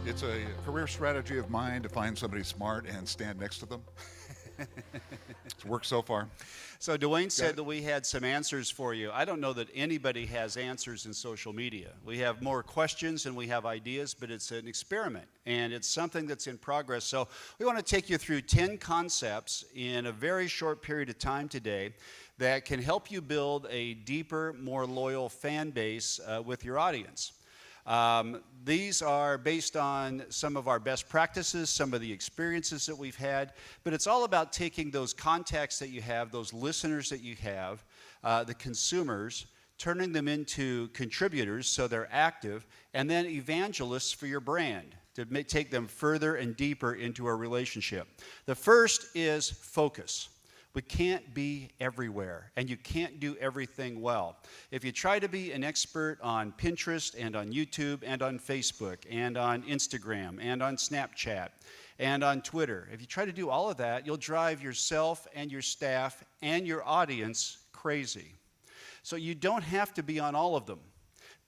It's a career strategy of mine to find somebody smart and stand next to them. It's worked so far. So Dwayne said that we had some answers for you. I don't know that anybody has answers in social media. We have more questions and we have ideas, but it's an experiment and it's something that's in progress. So we want to take you through 10 concepts in a very short period of time today that can help you build a deeper, more loyal fan base with your audience. These are based on some of our best practices, some of the experiences that we've had, but it's all about taking those contacts that you have, those listeners that you have, the consumers, turning them into contributors so they're active, and then evangelists for your brand to take them further and deeper into a relationship. The first is focus. We can't be everywhere, and you can't do everything well. If you try to be an expert on Pinterest and on YouTube and on Facebook and on Instagram and on Snapchat and on Twitter, if you try to do all of that, you'll drive yourself and your staff and your audience crazy. So you don't have to be on all of them.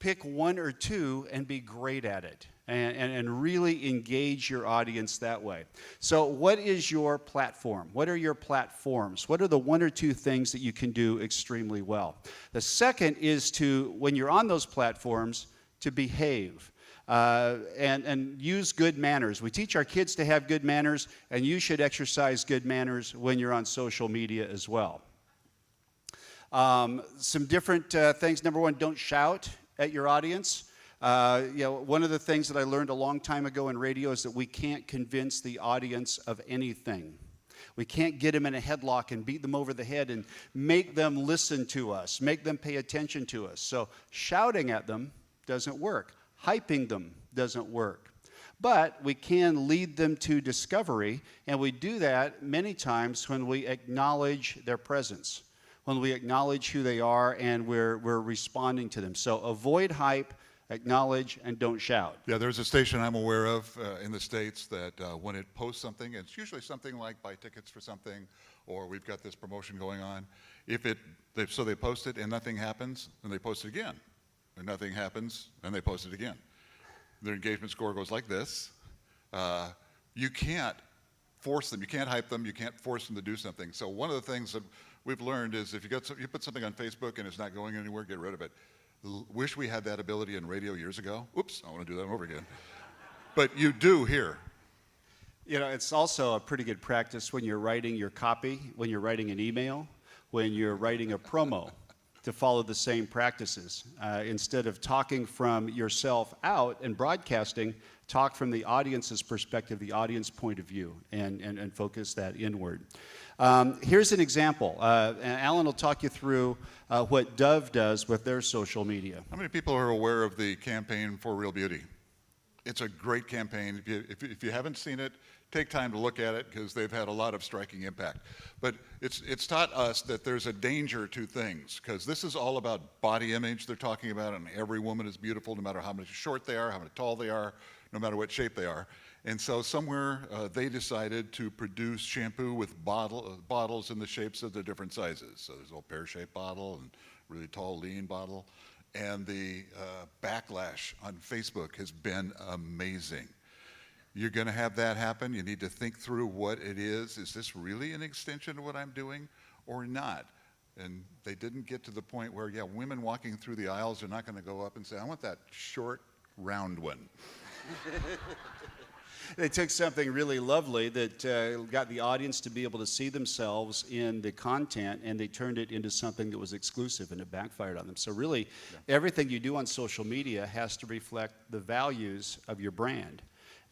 Pick one or two and be great at it and really engage your audience that way. So what is your platform? What are your platforms? What are the one or two things that you can do extremely well? The second is to, when you're on those platforms, to behave. And use good manners. We teach our kids to have good manners, and you should exercise good manners when you're on social media as well. Some different things. Number one, don't shout at your audience. One of the things that I learned a long time ago in radio is that we can't convince the audience of anything. We can't get them in a headlock and beat them over the head and make them listen to us, make them pay attention to us. So shouting at them doesn't work. Hyping them doesn't work. But we can lead them to discovery, and we do that many times when we acknowledge their presence, when we acknowledge who they are and we're responding to them. So avoid hype, acknowledge, and don't shout. Yeah, there's a station I'm aware of in the States that when it posts something, it's usually something like buy tickets for something, or we've got this promotion going on. So they post it and nothing happens, and they post it again. And nothing happens, and they post it again. Their engagement score goes like this. You can't force them, you can't hype them, you can't force them to do something. So one of the things that we've learned is if you put something on Facebook and it's not going anywhere, get rid of it. Wish we had that ability in radio years ago. Oops, I want to do that over again. But you do here. You know, it's also a pretty good practice when you're writing your copy, when you're writing an email, when you're writing a promo, to follow the same practices. Instead of talking from yourself out and broadcasting, talk from the audience's perspective, the audience point of view, and focus that inward. Here's an example. And Alan will talk you through what Dove does with their social media. How many people are aware of the campaign for Real Beauty? It's a great campaign. If you haven't seen it, take time to look at it because they've had a lot of striking impact. But it's taught us that there's a danger to things because this is all about body image they're talking about, and every woman is beautiful no matter how much short they are, how much tall they are, no matter what shape they are. And so somewhere they decided to produce shampoo with bottles in the shapes of the different sizes. So there's a little pear-shaped bottle and really tall, lean bottle. And the backlash on Facebook has been amazing. You're going to have that happen. You need to think through what it is. Is this really an extension of what I'm doing or not? And they didn't get to the point where, yeah, women walking through the aisles are not going to go up and say, I want that short, round one. They took something really lovely that got the audience to be able to see themselves in the content, and they turned it into something that was exclusive, and it backfired on them. So really, everything you do on social media has to reflect the values of your brand.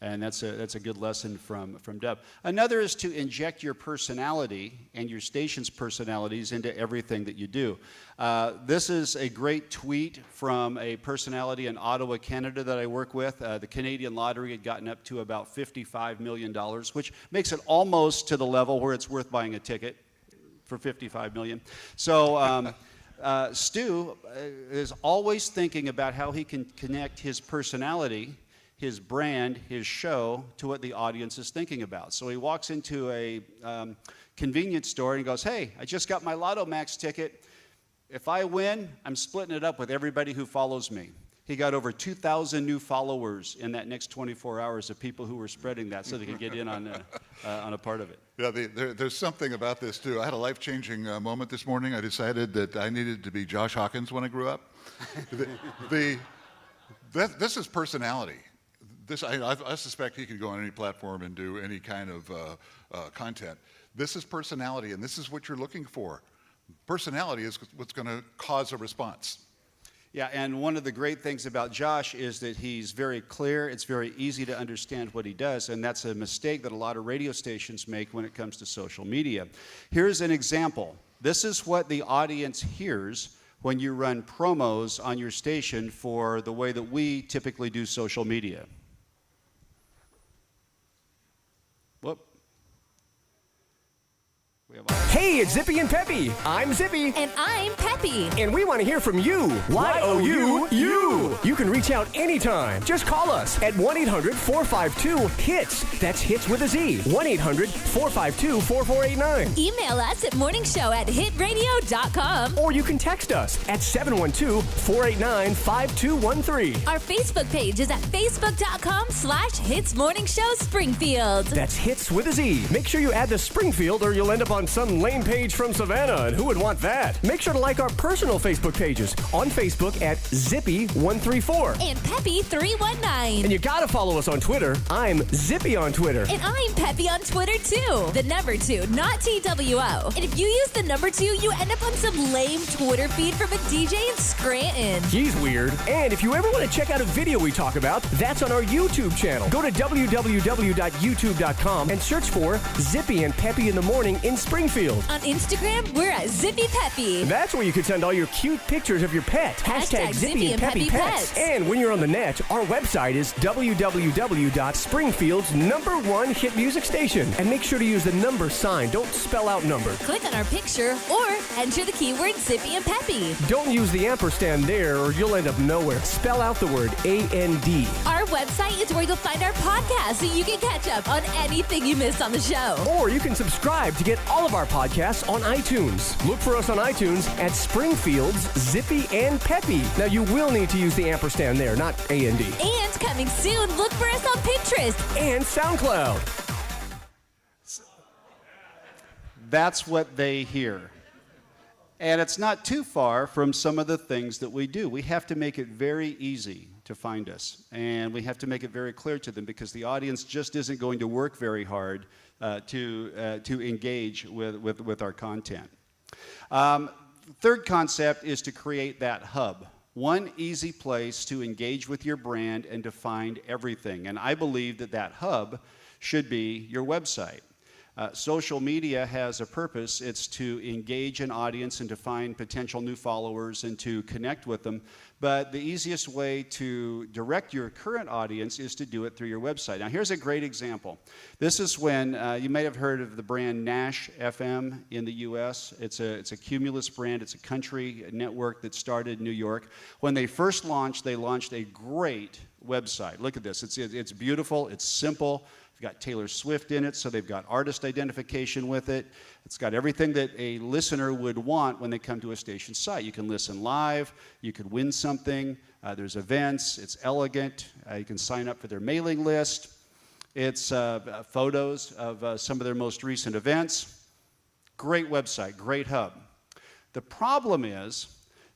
And that's a good lesson from Deb. Another is to inject your personality and your station's personalities into everything that you do. This is a great tweet from a personality in Ottawa, Canada that I work with. The Canadian lottery had gotten up to about $55 million, which makes it almost to the level where it's worth buying a ticket for $55 million. So Stu is always thinking about how he can connect his personality, his brand, his show, to what the audience is thinking about. So he walks into a convenience store and he goes, hey, I just got my Lotto Max ticket. If I win, I'm splitting it up with everybody who follows me. He got over 2,000 new followers in that next 24 hours of people who were spreading that so they could get in on a part of it. Yeah, there's something about this too. I had a life-changing moment this morning. I decided that I needed to be Josh Hawkins when I grew up. This is personality. I suspect he could go on any platform and do any kind of content. This is personality, and this is what you're looking for. Personality is what's going to cause a response. Yeah, and one of the great things about Josh is that he's very clear. It's very easy to understand what he does, and that's a mistake that a lot of radio stations make when it comes to social media. Here's an example. This is what the audience hears when you run promos on your station for the way that we typically do social media. Whoop. Hey, it's Zippy and Peppy. I'm Zippy. And I'm Peppy. And we want to hear from you. Y-O-U-U. You can reach out anytime. Just call us at 1-800-452-HITS. That's HITS with a Z. 1-800-452-4489. Email us at morningshow@hitradio.com. Or you can text us at 712-489-5213. Our Facebook page is at facebook.com/Hits Morning Show Springfield. That's HITS with a Z. Make sure you add the Springfield or you'll end up on some lame page from Savannah, and who would want that? Make sure to like our personal Facebook pages on Facebook at Zippy134 and Peppy319. And you gotta follow us on Twitter. I'm Zippy on Twitter. And I'm Peppy on Twitter too. The number 2, not TWO. And if you use the number 2, you end up on some lame Twitter feed from a DJ in Scranton. He's weird. And if you ever want to check out a video we talk about, that's on our YouTube channel. Go to www.youtube.com and search for Zippy and Peppy in the Morning in Springfield. On Instagram, we're at Zippy Peppy. That's where you can send all your cute pictures of your pet. Hashtag Zippy and Peppy Pets. And when you're on the net, our website is www.springfield's #1 hit music station. And make sure to use the number sign. Don't spell out number. Click on our picture or enter the keyword Zippy and Peppy. Don't use the ampersand there or you'll end up nowhere. Spell out the word A-N-D. Our website is where you'll find our podcast so you can catch up on anything you missed on the show. Or you can subscribe to get all of our podcasts on iTunes. Look for us on iTunes at Springfield's Zippy and Peppy. Now, you will need to use the ampersand there, not A-N-D. And coming soon, look for us on Pinterest and SoundCloud. That's what they hear. And it's not too far from some of the things that we do. We have to make it very easy to find us. And we have to make it very clear to them because the audience just isn't going to work very hard to engage with our content. Third concept is to create that hub. One easy place to engage with your brand and to find everything. And I believe that that hub should be your website. Social media has a purpose. It's to engage an audience and to find potential new followers and to connect with them. But the easiest way to direct your current audience is to do it through your website. Now, here's a great example. This is when you may have heard of the brand Nash FM in the U.S. It's a Cumulus brand. It's a country network that started in New York. When they first launched, they launched a great website. Look at this. It's beautiful. It's simple. They've got Taylor Swift in it, so they've got artist identification with it. It's got everything that a listener would want when they come to a station site. You can listen live. You could win something. There's events. It's elegant. You can sign up for their mailing list. It's photos of some of their most recent events. Great website, great hub. The problem is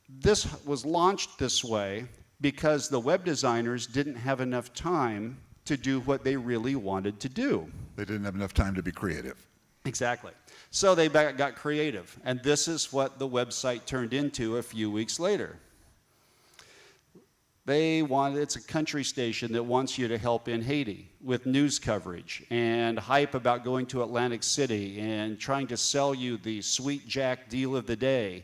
this was launched this way because the web designers didn't have enough time to do what they really wanted to do. They didn't have enough time to be creative. Exactly. So they got creative, and this is what the website turned into a few weeks later. It's a country station that wants you to help in Haiti with news coverage and hype about going to Atlantic City and trying to sell you the Sweet Jack deal of the day.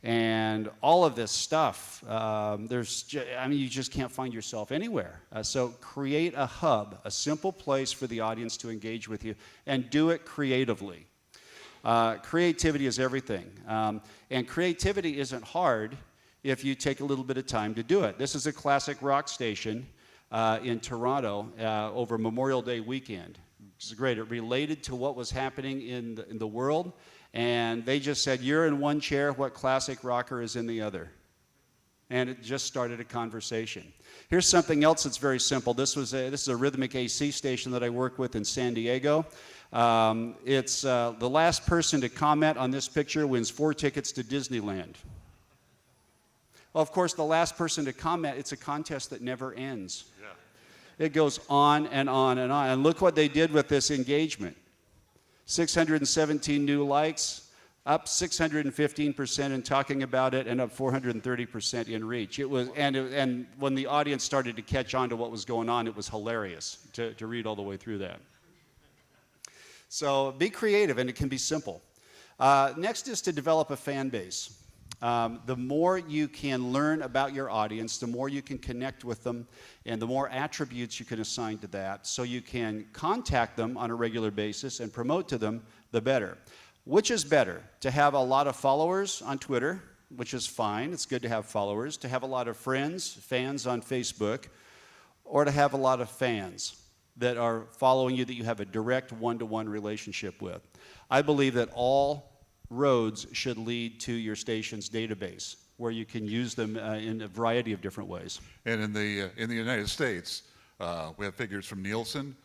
And all of this stuff, you just can't find yourself anywhere. So create a hub, a simple place for the audience to engage with you, and do it creatively. Creativity is everything. And creativity isn't hard if you take a little bit of time to do it. This is a classic rock station in Toronto over Memorial Day weekend. It's great. It related to what was happening in the world. And they just said, you're in one chair, what classic rocker is in the other? and it just started a conversation. Here's something else that's very simple. This is a rhythmic AC station that I work with in San Diego. It's the last person to comment on this picture wins 4 tickets to Disneyland. Well, of course, the last person to comment, it's a contest that never ends. Yeah. It goes on and on and on. And look what they did with this engagement. 617 new likes, up 615% in talking about it, and up 430% in reach. It was, and when the audience started to catch on to what was going on, it was hilarious to read all the way through that. So be creative, and it can be simple. Next is to develop a fan base. The more you can learn about your audience, the more you can connect with them, and the more attributes you can assign to that, so you can contact them on a regular basis and promote to them, the better. Which is better, to have a lot of followers on Twitter, which is fine, it's good to have followers, to have a lot of friends, fans on Facebook, or to have a lot of fans that are following you that you have a direct one-to-one relationship with? I believe that all roads should lead to your station's database, where you can use them in a variety of different ways. And in the United States, we have figures from Nielsen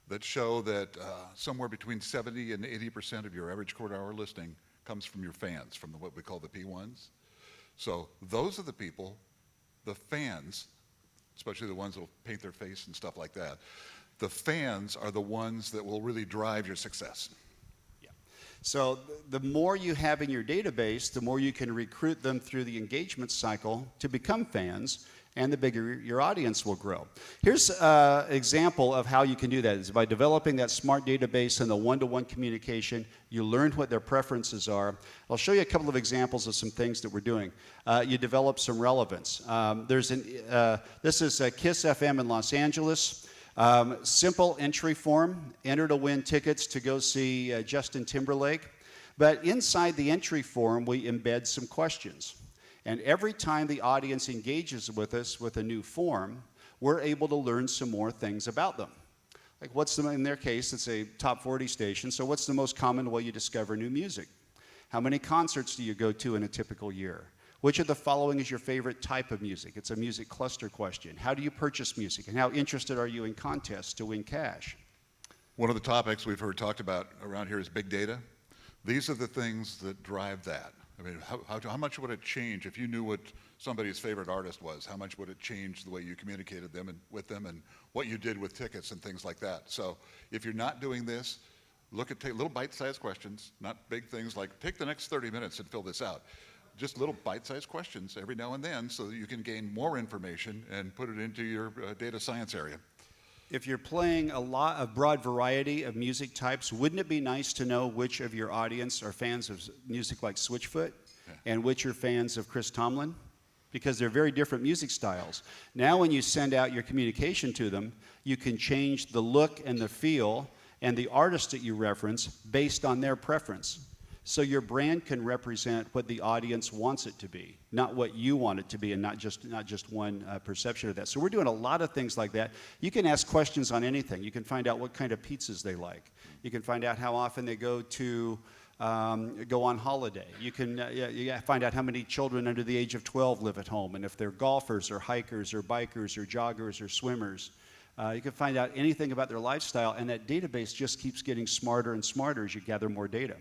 that show that somewhere between 70 and 80% of your average quarter-hour listening comes from your fans, from what we call the P1s. So those are the people, the fans, especially the ones that will paint their face and stuff like that. The fans are the ones that will really drive your success. So the more you have in your database, the more you can recruit them through the engagement cycle to become fans, and the bigger your audience will grow. Here's an example of how you can do that. Is by developing that smart database and the one-to-one communication, you learn what their preferences are. I'll show you a couple of examples of some things that we're doing. You develop some relevance. This is KISS FM in Los Angeles. Simple entry form, enter to win tickets to go see Justin Timberlake. But inside the entry form, we embed some questions. And every time the audience engages with us with a new form, we're able to learn some more things about them. Like in their case, it's a top 40 station, so what's the most common way you discover new music? How many concerts do you go to in a typical year? Which of the following is your favorite type of music? It's a music cluster question. How do you purchase music? And how interested are you in contests to win cash? One of the topics we've heard talked about around here is big data. These are the things that drive that. I mean, how much would it change if you knew what somebody's favorite artist was? How much would it change the way you communicated with them and what you did with tickets and things like that? So if you're not doing this, look at little bite-sized questions, not big things like take the next 30 minutes and fill this out. Just little bite-sized questions every now and then so that you can gain more information and put it into your data science area. If you're playing a broad variety of music types, wouldn't it be nice to know which of your audience are fans of music like Switchfoot and which are fans of Chris Tomlin? Because they're very different music styles. Now when you send out your communication to them, you can change the look and the feel and the artist that you reference based on their preference. So your brand can represent what the audience wants it to be, not what you want it to be, and not just one perception of that. So we're doing a lot of things like that. You can ask questions on anything. You can find out what kind of pizzas they like. You can find out how often they go on holiday. You can find out how many children under the age of 12 live at home, and if they're golfers or hikers or bikers or joggers or swimmers. You can find out anything about their lifestyle, and that database just keeps getting smarter and smarter as you gather more data.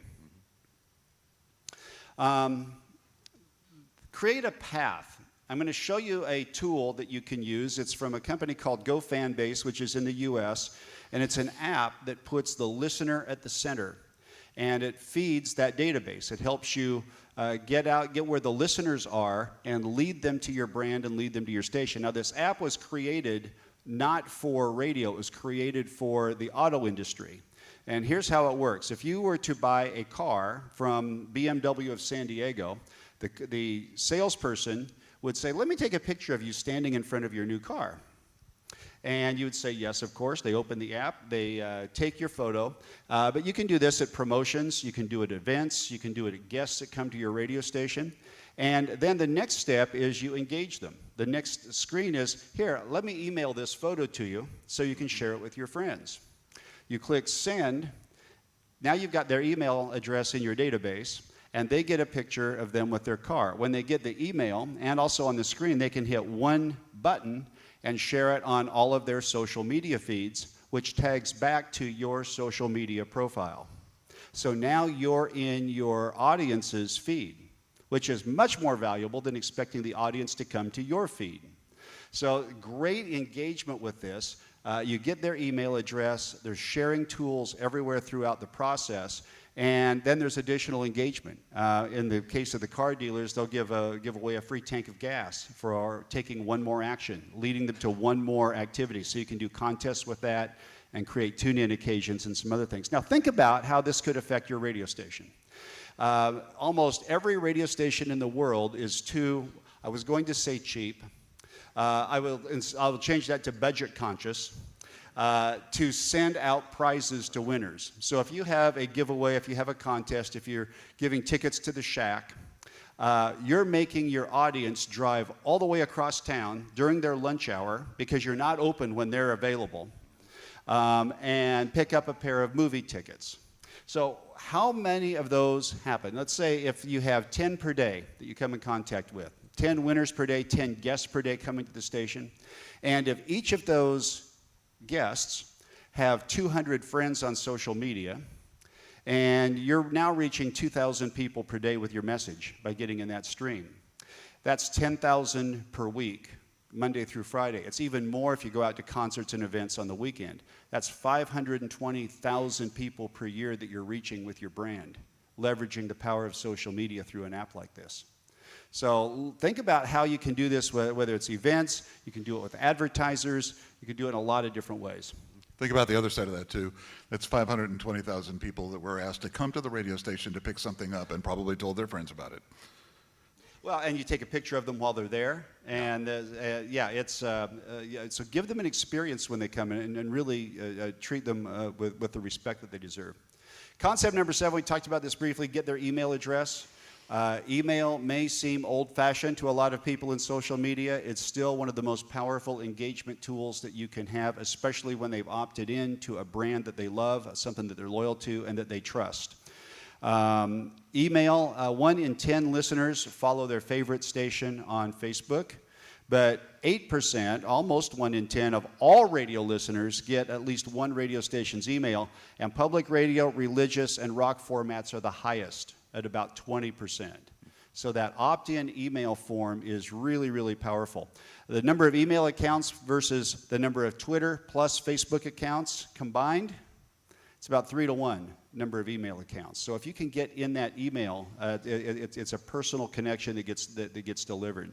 Create a path. I'm going to show you a tool that you can use. It's from a company called GoFanBase, which is in the US, and it's an app that puts the listener at the center, and it feeds that database. It helps you get where the listeners are and lead them to your brand and lead them to your station. Now, this app was created not for radio. It was created for the auto industry. And here's how it works. If you were to buy a car from BMW of San Diego, the salesperson would say, let me take a picture of you standing in front of your new car. And you would say, yes, of course. They open the app. They take your photo. But you can do this at promotions. You can do it at events. You can do it at guests that come to your radio station. And then the next step is you engage them. The next screen is, here, let me email this photo to you so you can share it with your friends. You click send. Now you've got their email address in your database. and they get a picture of them with their car. When they get the email, and also on the screen, they can hit one button and share it on all of their social media feeds, which tags back to your social media profile. So now you're in your audience's feed, which is much more valuable than expecting the audience to come to your feed. So great engagement with this. You get their email address. There's sharing tools everywhere throughout the process. And then there's additional engagement. In the case of the car dealers, they'll give away a free tank of gas for taking one more action, leading them to one more activity. So you can do contests with that and create tune-in occasions and some other things. Now think about how this could affect your radio station. Almost every radio station in the world is too, I was going to say cheap, I'll change that to budget conscious, to send out prizes to winners. So if you have a giveaway, if you have a contest, if you're giving tickets to the Shack, you're making your audience drive all the way across town during their lunch hour because you're not open when they're available, and pick up a pair of movie tickets. So how many of those happen? Let's say if you have 10 per day that you come in contact with, 10 winners per day, 10 guests per day coming to the station, and if each of those guests have 200 friends on social media, and you're now reaching 2,000 people per day with your message by getting in that stream. That's 10,000 per week, Monday through Friday. It's even more if you go out to concerts and events on the weekend. That's 520,000 people per year that you're reaching with your brand, leveraging the power of social media through an app like this. So think about how you can do this, whether it's events, you can do it with advertisers, you can do it in a lot of different ways. Think about the other side of that too. That's 520,000 people that were asked to come to the radio station to pick something up and probably told their friends about it. Well, and you take a picture of them while they're there, and so give them an experience when they come in and really treat them with the respect that they deserve. Concept number 7, we talked about this briefly, get their email address. Email may seem old-fashioned to a lot of people in social media. It's still one of the most powerful engagement tools that you can have, especially when they've opted in to a brand that they love, something that they're loyal to, and that they trust. Email, 1 in 10 listeners follow their favorite station on Facebook, but 8%, almost 1 in 10 of all radio listeners get at least one radio station's email, and public radio, religious, and rock formats are the highest at about 20%. So that opt-in email form is really, really powerful. The number of email accounts versus the number of Twitter plus Facebook accounts combined, it's about 3 to 1 number of email accounts. So if you can get in that email, it's a personal connection that gets delivered.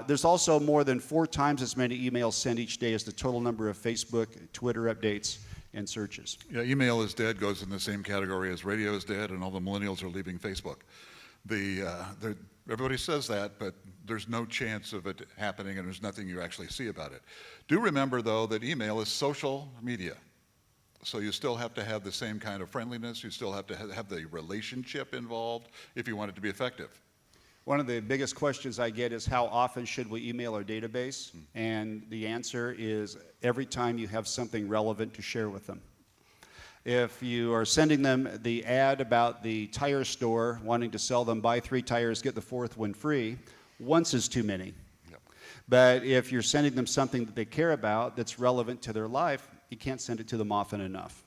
There's also more than 4 times as many emails sent each day as the total number of Facebook, Twitter updates, and searches. Yeah, email is dead goes in the same category as radio is dead, and all the millennials are leaving Facebook. Everybody says that, but there's no chance of it happening, and there's nothing you actually see about it. Do remember, though, that email is social media. So you still have to have the same kind of friendliness. You still have to have the relationship involved if you want it to be effective. One of the biggest questions I get is how often should we email our database? And the answer is every time you have something relevant to share with them. If you are sending them the ad about the tire store wanting to sell them, buy 3 tires, get the 4th one free, once is too many. Yep. But if you're sending them something that they care about that's relevant to their life, you can't send it to them often enough.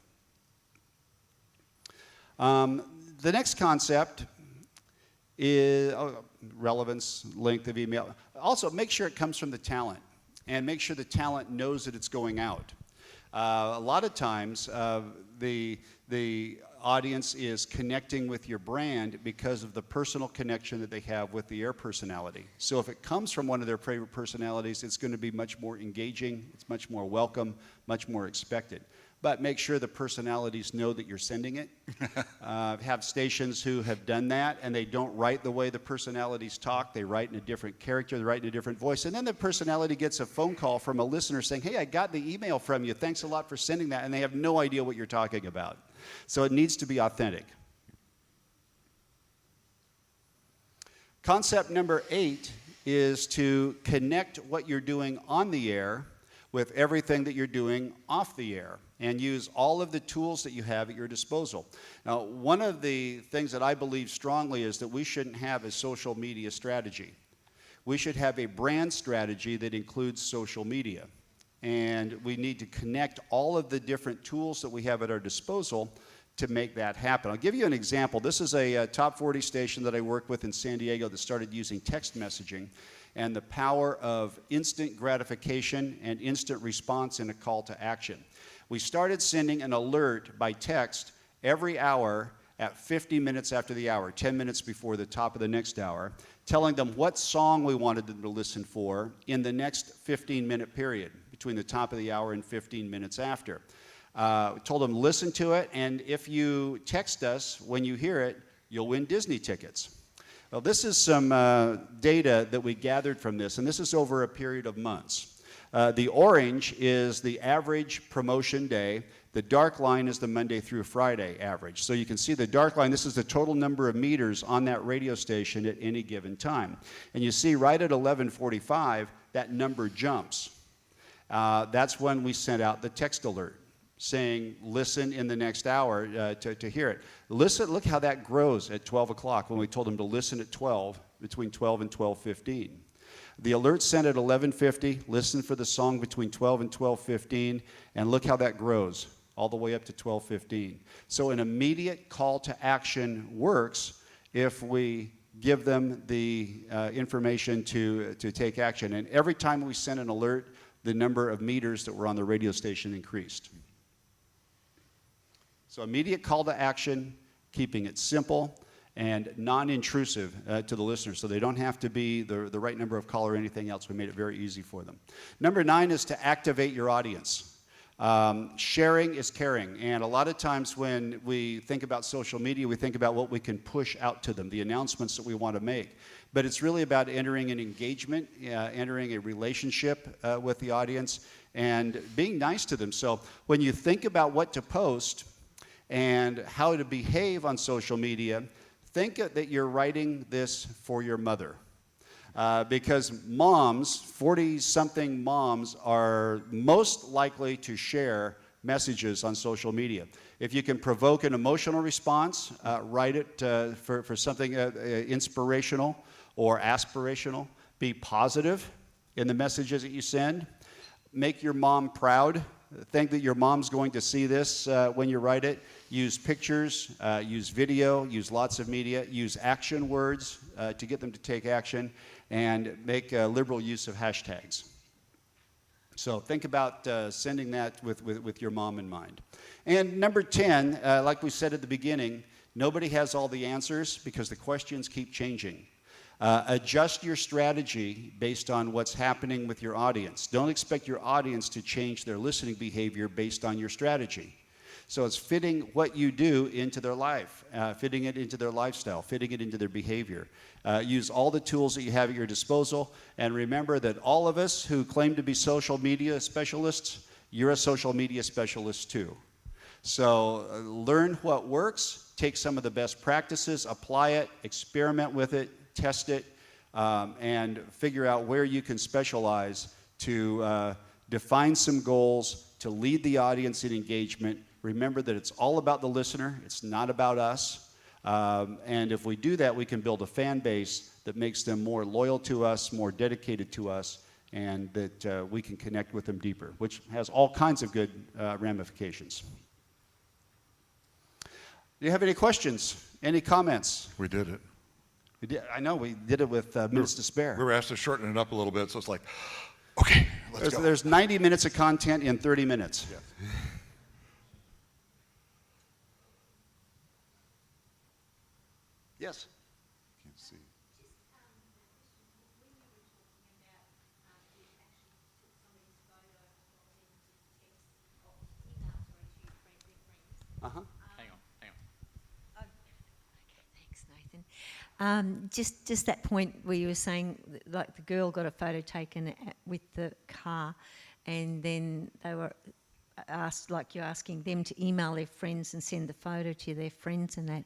The next concept is relevance, length of email. Also, make sure it comes from the talent, and make sure the talent knows that it's going out. A lot of times, the audience is connecting with your brand because of the personal connection that they have with the air personality. So if it comes from one of their favorite personalities, it's going to be much more engaging, it's much more welcome, much more expected. But make sure the personalities know that you're sending it. Have stations who have done that, and they don't write the way the personalities talk. They write in a different character, they write in a different voice. And then the personality gets a phone call from a listener saying, hey, I got the email from you. Thanks a lot for sending that. And they have no idea what you're talking about. So it needs to be authentic. Concept number 8 is to connect what you're doing on the air with everything that you're doing off the air, and use all of the tools that you have at your disposal. Now, one of the things that I believe strongly is that we shouldn't have a social media strategy. We should have a brand strategy that includes social media. And we need to connect all of the different tools that we have at our disposal to make that happen. I'll give you an example. This is a top 40 station that I work with in San Diego that started using text messaging and the power of instant gratification and instant response in a call to action. We started sending an alert by text every hour at 50 minutes after the hour, 10 minutes before the top of the next hour, telling them what song we wanted them to listen for in the next 15-minute period between the top of the hour and 15 minutes after. We told them, listen to it, and if you text us when you hear it, you'll win Disney tickets. Well, this is some data that we gathered from this, and this is over a period of months. The orange is the average promotion day. The dark line is the Monday through Friday average. So you can see the dark line, this is the total number of meters on that radio station at any given time. And you see right at 11:45, that number jumps. That's when we sent out the text alert saying, listen in the next hour to hear it. Listen, look how that grows at 12 o'clock when we told them to listen at 12, between 12 and 12:15. The alert sent at 11:50, listen for the song between 12 and 12:15, and look how that grows all the way up to 12:15. So an immediate call to action works if we give them the information to take action. And every time we sent an alert, the number of meters that were on the radio station increased. So immediate call to action, keeping it simple and non-intrusive to the listeners, so they don't have to be the right number of call or anything else. We made it very easy for them. Number 9 is to activate your audience. Sharing is caring, and a lot of times when we think about social media, we think about what we can push out to them, the announcements that we want to make. But it's really about entering an engagement, entering a relationship with the audience, and being nice to them. So when you think about what to post and how to behave on social media, think that you're writing this for your mother. Because moms, 40-something moms, are most likely to share messages on social media. If you can provoke an emotional response, write it for something inspirational or aspirational. Be positive in the messages that you send. Make your mom proud. Think that your mom's going to see this when you write it. Use pictures, use video, use lots of media, use action words to get them to take action, and make liberal use of hashtags. So think about sending that with your mom in mind. And number 10, like we said at the beginning, nobody has all the answers because the questions keep changing. Adjust your strategy based on what's happening with your audience. Don't expect your audience to change their listening behavior based on your strategy. So it's fitting what you do into their life, fitting it into their lifestyle, fitting it into their behavior. Use all the tools that you have at your disposal, and remember that all of us who claim to be social media specialists, you're a social media specialist too. So learn what works, take some of the best practices, apply it, experiment with it, test it, and figure out where you can specialize to define some goals, to lead the audience in engagement. Remember that it's all about the listener, it's not about us. And if we do that, we can build a fan base that makes them more loyal to us, more dedicated to us, and that we can connect with them deeper, which has all kinds of good ramifications. Do you have any questions? Any comments? We did it. We did, I know, we did it with minutes to spare. We were asked to shorten it up a little bit, so it's like, okay, let's go. There's 90 minutes of content in 30 minutes. Yeah. Yes. Can't see. Uh-huh. Hang on. Thanks, Nathan. Just that point where you were saying, like the girl got a photo taken with the car, and then they were asked, like you're asking them to email their friends and send the photo to their friends and that.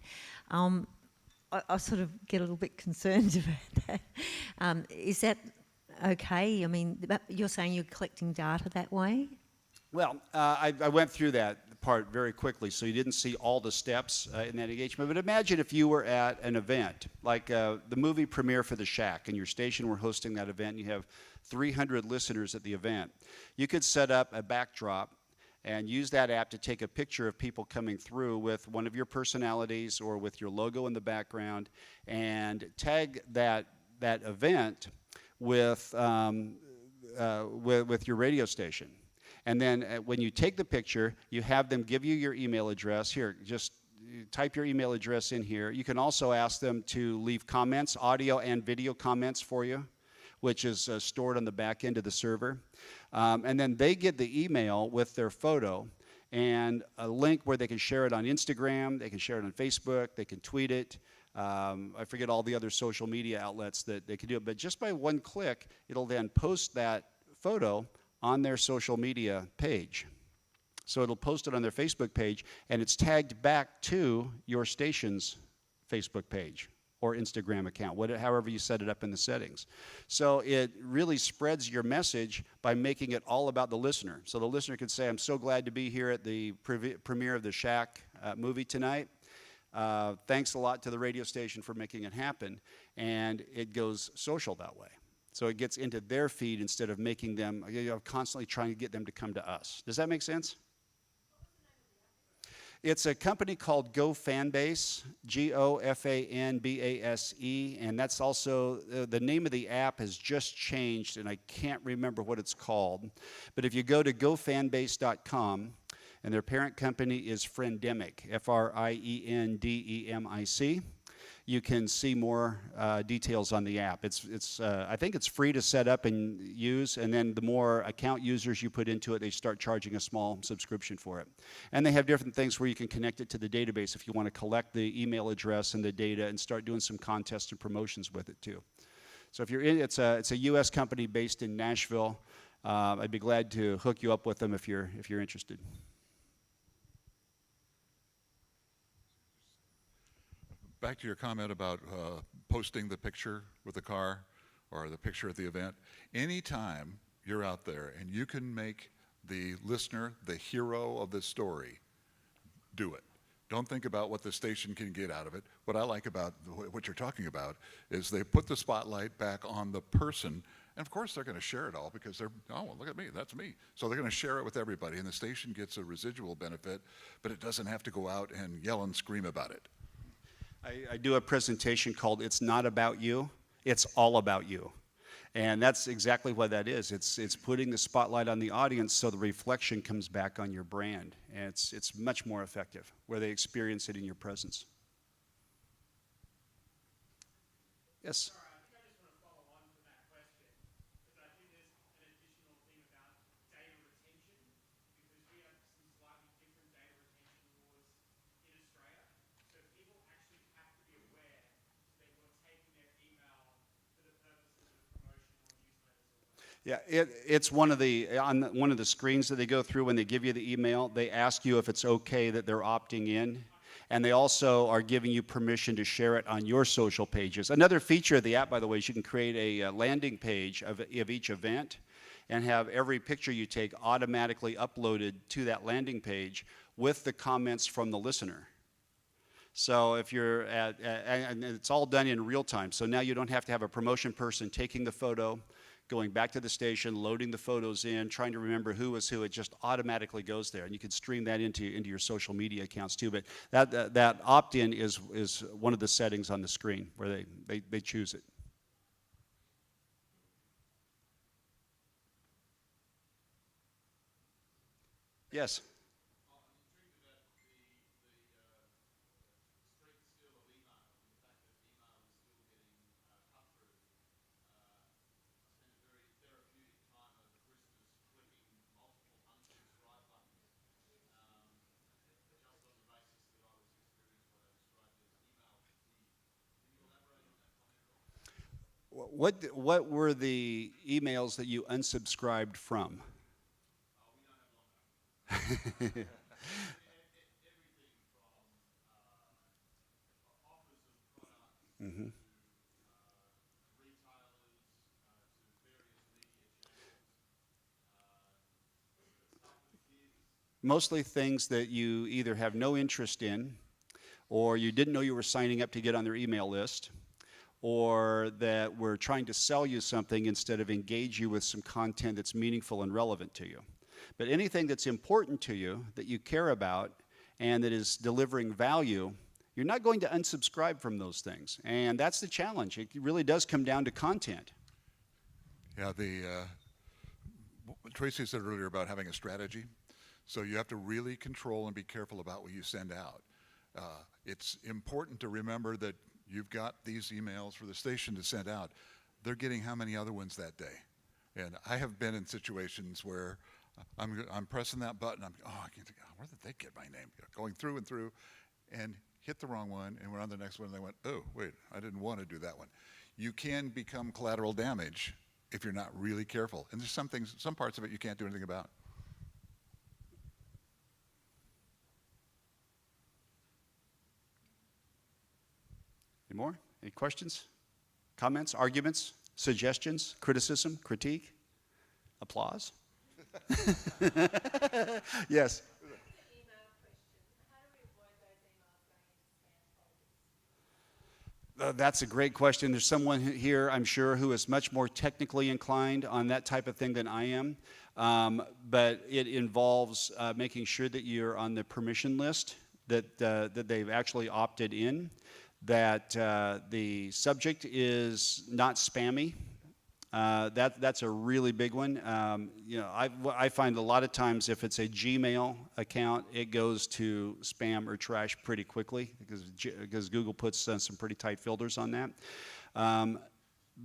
I sort of get a little bit concerned about that. Is that okay? I mean, but you're saying you're collecting data that way? Well, I went through that part very quickly, so you didn't see all the steps in that engagement. But imagine if you were at an event, like the movie premiere for The Shack, and your station were hosting that event, and you have 300 listeners at the event. You could set up a backdrop and use that app to take a picture of people coming through with one of your personalities or with your logo in the background, and tag that event with your radio station. And then when you take the picture, you have them give you your email address. Here, just type your email address in here. You can also ask them to leave comments, audio and video comments for you, which is stored on the back end of the server. And then they get the email with their photo and a link where they can share it on Instagram, they can share it on Facebook, they can tweet it. I forget all the other social media outlets that they can do it, but just by one click, it'll then post that photo on their social media page. So it'll post it on their Facebook page, and it's tagged back to your station's Facebook page or Instagram account, however you set it up in the settings. So it really spreads your message by making it all about the listener. So the listener can say, I'm so glad to be here at the premiere of The Shack movie tonight. Thanks a lot to the radio station for making it happen. And it goes social that way. So it gets into their feed instead of making them, constantly trying to get them to come to us. Does that make sense? It's a company called GoFanbase, GoFanbase, and that's also, the name of the app has just changed, and I can't remember what it's called. But if you go to GoFanbase.com, and their parent company is Friendemic, Friendemic, you can see more details on the app. I think it's free to set up and use, and then the more account users you put into it, they start charging a small subscription for it. And they have different things where you can connect it to the database if you want to collect the email address and the data and start doing some contests and promotions with it too. So if you're in, it's a U.S. company based in Nashville. I'd be glad to hook you up with them if you're interested. Back to your comment about posting the picture with the car or the picture at the event. Anytime you're out there and you can make the listener the hero of the story, do it. Don't think about what the station can get out of it. What I like about what you're talking about is they put the spotlight back on the person, and of course they're going to share it all because they're, oh, look at me, that's me. So they're going to share it with everybody, and the station gets a residual benefit, but it doesn't have to go out and yell and scream about it. I do a presentation called It's Not About You, It's All About You. And that's exactly what that is. It's putting the spotlight on the audience so the reflection comes back on your brand. And it's much more effective where they experience it in your presence. Yes? Sorry, I think I just want to follow on from that question, because I think there's an additional thing about data retention, because we have some slightly different data retention laws in Australia. So people actually have to be aware that you're taking their email for the purposes of promotion or newsletters or whatever. Yeah, it's one of the screens that they go through when they give you the email. They ask you if it's okay that they're opting in. And they also are giving you permission to share it on your social pages. Another feature of the app, by the way, is you can create a landing page of each event and have every picture you take automatically uploaded to that landing page with the comments from the listener. So if you're and it's all done in real time. So now you don't have to have a promotion person taking the photo, going back to the station, loading the photos in, trying to remember who was who. It just automatically goes there, and you can stream that into your social media accounts too. But that opt-in is one of the settings on the screen where they choose it. Yes. What were the emails that you unsubscribed from? Mm-hmm. mostly things that you either have no interest in, or you didn't know you were signing up to get on their email list, or that we're trying to sell you something instead of engage you with some content that's meaningful and relevant to you. But anything that's important to you, that you care about, and that is delivering value, you're not going to unsubscribe from those things. And that's the challenge. It really does come down to content. Yeah, Tracy said earlier about having a strategy. So you have to really control and be careful about what you send out. It's important to remember that you've got these emails for the station to send out. They're getting how many other ones that day? And I have been in situations where I'm pressing that button. I can't think, where did they get my name? Going through and through, and hit the wrong one, and we're on the next one, and they went, oh, wait, I didn't want to do that one. You can become collateral damage if you're not really careful. And there's some parts of it you can't do anything about. Any more? Any questions? Comments? Arguments? Suggestions? Criticism? Critique? Applause? Yes. That's a great question. There's someone here, I'm sure, who is much more technically inclined on that type of thing than I am. But it involves making sure that you're on the permission list, that they've actually opted in, that the subject is not spammy. That's a really big one. I find a lot of times if it's a Gmail account, it goes to spam or trash pretty quickly because Google puts some pretty tight filters on that. I'm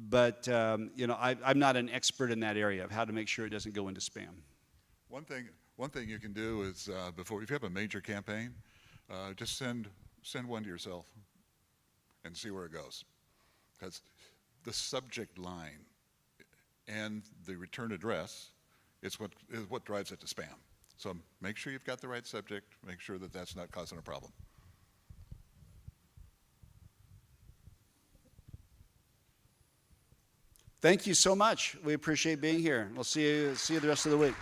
not an expert in that area of how to make sure it doesn't go into spam. One thing you can do is if you have a major campaign, just send one to yourself and see where it goes, because the subject line and the return address is what drives it to spam. So make sure you've got the right subject. Make sure that that's not causing a problem. Thank you so much. We appreciate being here. We'll see you the rest of the week.